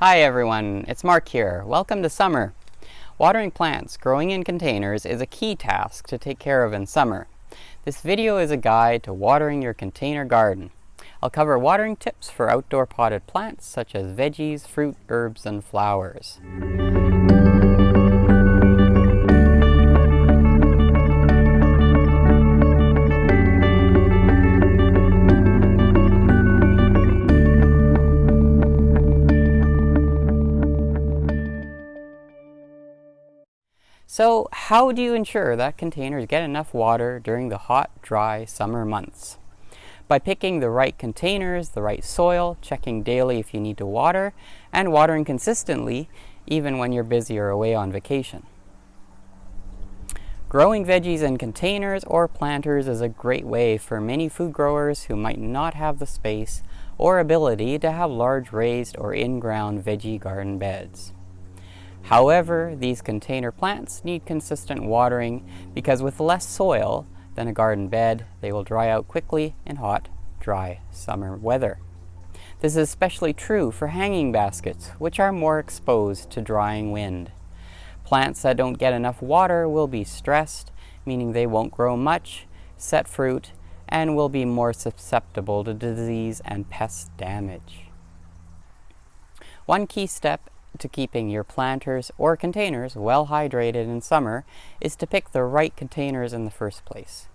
Hi everyone, it's Marc here. Welcome to summer. Watering plants growing in containers is a key task to take care of in summer. This video is a guide to watering your container garden. I'll cover watering tips for outdoor potted plants such as veggies, fruit, herbs, and flowers. So, how do you ensure that containers get enough water during the hot, dry summer months? By picking the right containers, the right soil, checking daily if you need to water, and watering consistently even when you're busy or away on vacation. Growing veggies in containers or planters is a great way for many food growers who might not have the space or ability to have large raised or in-ground veggie garden beds. However, these container plants need consistent watering because with less soil than a garden bed, they will dry out quickly in hot, dry summer weather. This is especially true for hanging baskets, which are more exposed to drying wind. Plants that don't get enough water will be stressed, meaning they won't grow much, set fruit, and will be more susceptible to disease and pest damage. One key step to keeping your planters or containers well hydrated in summer is to pick the right containers in the first place.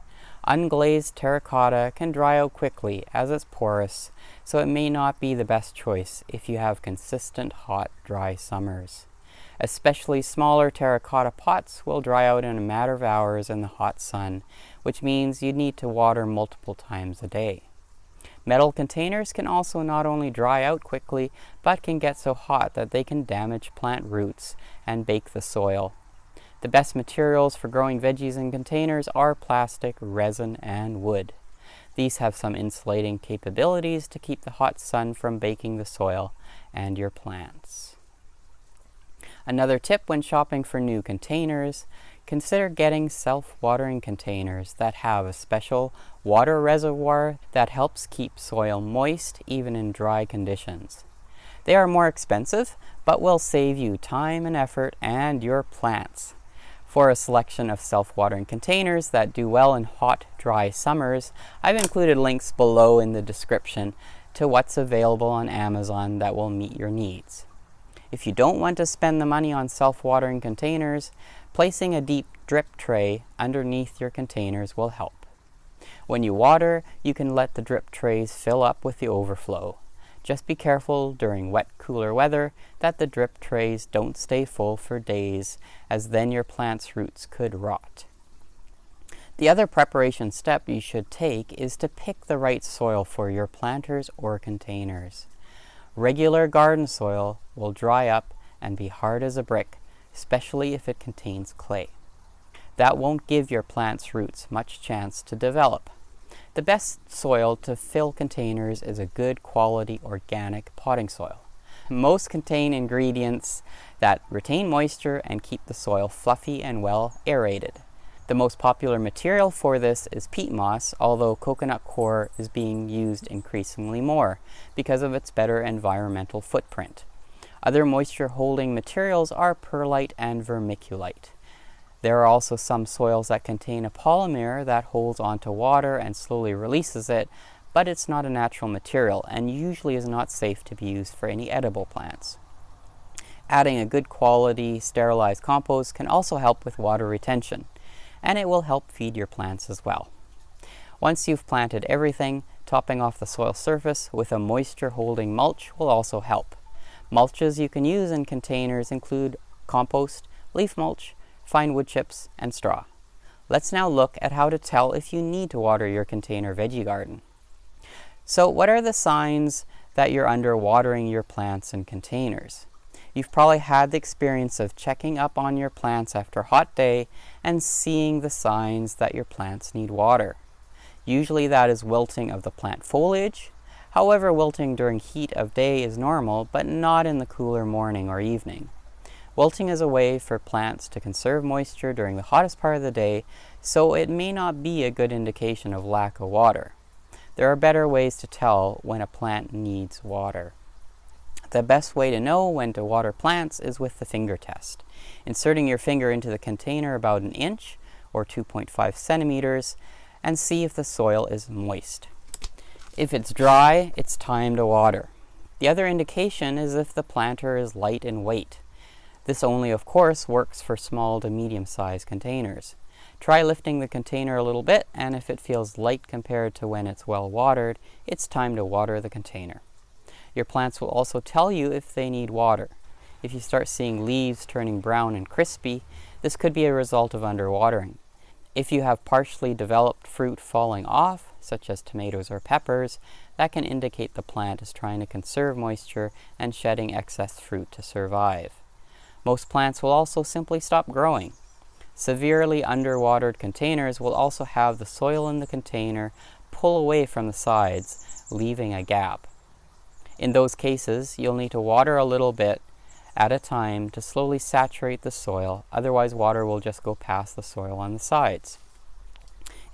Unglazed terracotta can dry out quickly as it's porous, so it may not be the best choice if you have consistent hot, dry summers. Especially smaller terracotta pots will dry out in a matter of hours in the hot sun, which means you need to water multiple times a day. Metal containers can also not only dry out quickly, but can get so hot that they can damage plant roots and bake the soil. The best materials for growing veggies in containers are plastic, resin, and wood. These have some insulating capabilities to keep the hot sun from baking the soil and your plants. Another tip when shopping for new containers: consider getting self-watering containers that have a special water reservoir that helps keep soil moist even in dry conditions. They are more expensive, but will save you time and effort and your plants. For a selection of self-watering containers that do well in hot, dry summers, I've included links below in the description to what's available on Amazon that will meet your needs. If you don't want to spend the money on self-watering containers, placing a deep drip tray underneath your containers will help. When you water, you can let the drip trays fill up with the overflow. Just be careful during wet, cooler weather that the drip trays don't stay full for days, as then your plant's roots could rot. The other preparation step you should take is to pick the right soil for your planters or containers. Regular garden soil will dry up and be hard as a brick, especially if it contains clay. That won't give your plant's roots much chance to develop. The best soil to fill containers is a good quality organic potting soil. Most contain ingredients that retain moisture and keep the soil fluffy and well aerated. The most popular material for this is peat moss, although coconut coir is being used increasingly more because of its better environmental footprint. Other moisture-holding materials are perlite and vermiculite. There are also some soils that contain a polymer that holds onto water and slowly releases it, but it's not a natural material and usually is not safe to be used for any edible plants. Adding a good quality sterilized compost can also help with water retention, and it will help feed your plants as well. Once you've planted everything, topping off the soil surface with a moisture-holding mulch will also help. Mulches you can use in containers include compost, leaf mulch, fine wood chips, and straw. Let's now look at how to tell if you need to water your container veggie garden. So, what are the signs that you're underwatering your plants in containers? You've probably had the experience of checking up on your plants after a hot day and seeing the signs that your plants need water. Usually that is wilting of the plant foliage. However, wilting during heat of day is normal, but not in the cooler morning or evening. Wilting is a way for plants to conserve moisture during the hottest part of the day, so it may not be a good indication of lack of water. There are better ways to tell when a plant needs water. The best way to know when to water plants is with the finger test. Inserting your finger into the container about an inch or 2.5 centimeters and see if the soil is moist. If it's dry, it's time to water. The other indication is if the planter is light in weight. This only, of course, works for small to medium-sized containers. Try lifting the container a little bit, and if it feels light compared to when it's well watered, it's time to water the container. Your plants will also tell you if they need water. If you start seeing leaves turning brown and crispy, this could be a result of underwatering. If you have partially developed fruit falling off, such as tomatoes or peppers, that can indicate the plant is trying to conserve moisture and shedding excess fruit to survive. Most plants will also simply stop growing. Severely underwatered containers will also have the soil in the container pull away from the sides, leaving a gap. In those cases, you'll need to water a little bit at a time to slowly saturate the soil, otherwise water will just go past the soil on the sides.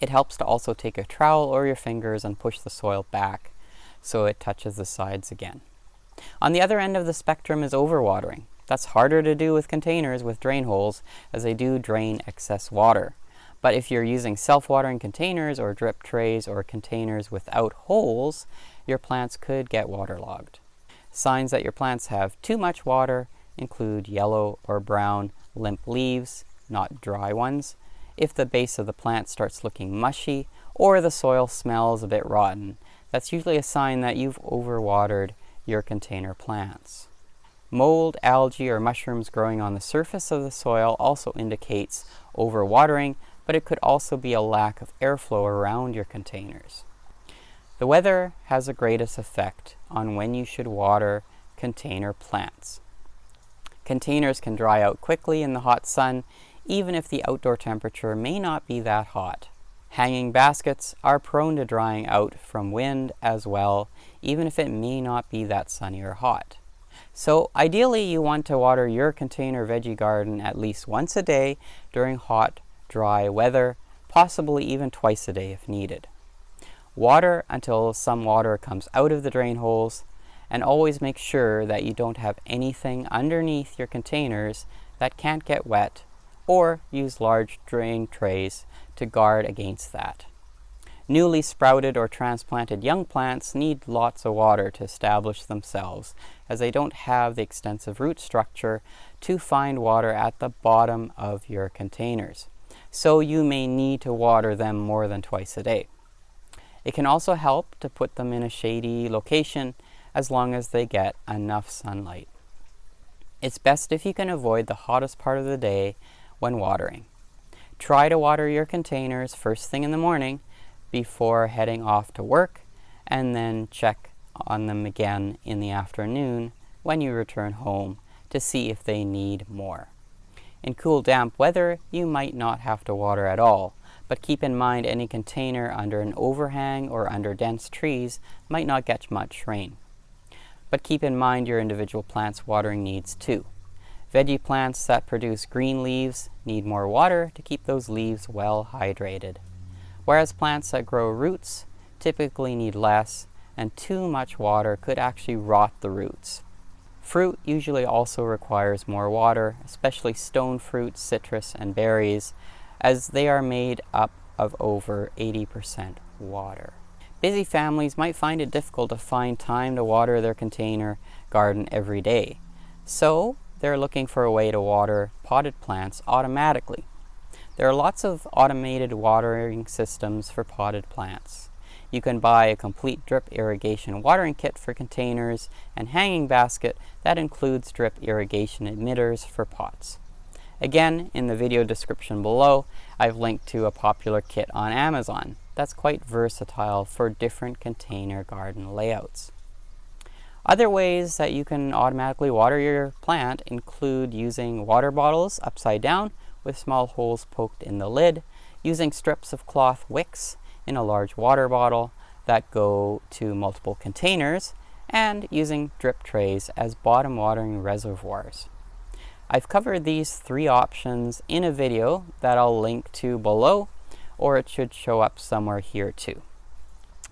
It helps to also take a trowel or your fingers and push the soil back so it touches the sides again. On the other end of the spectrum is overwatering. That's harder to do with containers with drain holes, as they do drain excess water. But if you're using self-watering containers or drip trays or containers without holes, your plants could get waterlogged. Signs that your plants have too much water include yellow or brown limp leaves, not dry ones, if the base of the plant starts looking mushy, or the soil smells a bit rotten. That's usually a sign that you've overwatered your container plants. Mold, algae, or mushrooms growing on the surface of the soil also indicates overwatering, but it could also be a lack of airflow around your containers. The weather has the greatest effect on when you should water container plants. Containers can dry out quickly in the hot sun, even if the outdoor temperature may not be that hot. Hanging baskets are prone to drying out from wind as well, even if it may not be that sunny or hot. So ideally you want to water your container veggie garden at least once a day during hot, dry weather, possibly even twice a day if needed. Water until some water comes out of the drain holes, and always make sure that you don't have anything underneath your containers that can't get wet, or use large drain trays to guard against that. Newly sprouted or transplanted young plants need lots of water to establish themselves, as they don't have the extensive root structure to find water at the bottom of your containers. So you may need to water them more than twice a day. It can also help to put them in a shady location as long as they get enough sunlight. It's best if you can avoid the hottest part of the day when watering. Try to water your containers first thing in the morning before heading off to work, and then check on them again in the afternoon when you return home to see if they need more. In cool, damp weather, you might not have to water at all, but keep in mind any container under an overhang or under dense trees might not get much rain. But keep in mind your individual plant's watering needs too. Veggie plants that produce green leaves need more water to keep those leaves well hydrated, whereas plants that grow roots typically need less, and too much water could actually rot the roots. Fruit usually also requires more water, especially stone fruits, citrus, and berries, as they are made up of over 80% water. Busy families might find it difficult to find time to water their container garden every day, so they're looking for a way to water potted plants automatically. There are lots of automated watering systems for potted plants. You can buy a complete drip irrigation watering kit for containers and hanging basket that includes drip irrigation emitters for pots. Again, in the video description below, I've linked to a popular kit on Amazon that's quite versatile for different container garden layouts. Other ways that you can automatically water your plant include using water bottles upside down with small holes poked in the lid, using strips of cloth wicks in a large water bottle that go to multiple containers, and using drip trays as bottom watering reservoirs. I've covered these three options in a video that I'll link to below, or it should show up somewhere here too.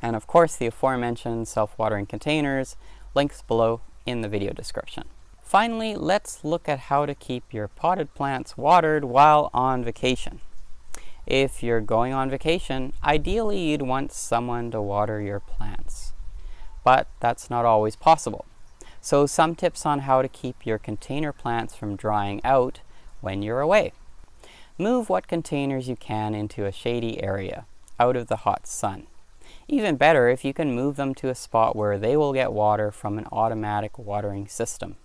And of course, the aforementioned self-watering containers, links below in the video description. Finally, let's look at how to keep your potted plants watered while on vacation. If you're going on vacation, ideally you'd want someone to water your plants. But that's not always possible. So some tips on how to keep your container plants from drying out when you're away. Move what containers you can into a shady area, out of the hot sun. Even better if you can move them to a spot where they will get water from an automatic watering system.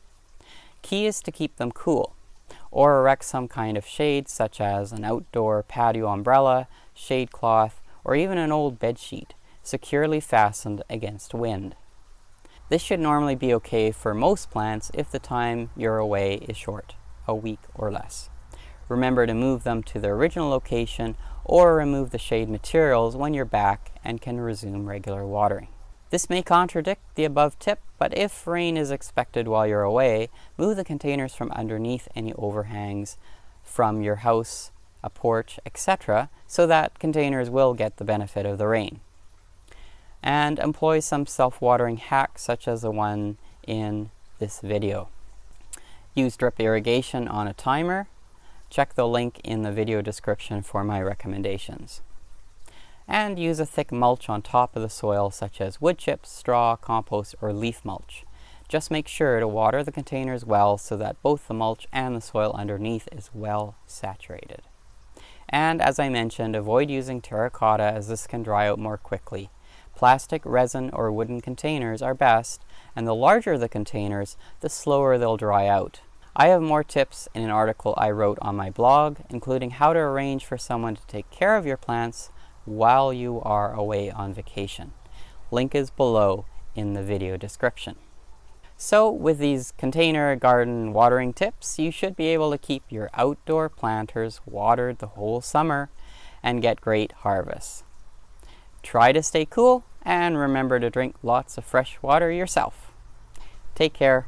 Key is to keep them cool, or erect some kind of shade such as an outdoor patio umbrella, shade cloth, or even an old bed sheet, securely fastened against wind. This should normally be okay for most plants if the time you're away is short, a week or less. Remember to move them to their original location or remove the shade materials when you're back and can resume regular watering. This may contradict the above tip, but if rain is expected while you're away, move the containers from underneath any overhangs from your house, a porch, etc., so that containers will get the benefit of the rain. And employ some self-watering hacks such as the one in this video. Use drip irrigation on a timer. Check the link in the video description for my recommendations. And use a thick mulch on top of the soil such as wood chips, straw, compost, or leaf mulch. Just make sure to water the containers well so that both the mulch and the soil underneath is well saturated. And as I mentioned, avoid using terracotta as this can dry out more quickly. Plastic, resin, or wooden containers are best, and the larger the containers, the slower they'll dry out. I have more tips in an article I wrote on my blog, including how to arrange for someone to take care of your plants while you are away on vacation. Link is below in the video description. So with these container garden watering tips, you should be able to keep your outdoor planters watered the whole summer and get great harvests. Try to stay cool and remember to drink lots of fresh water yourself. Take care.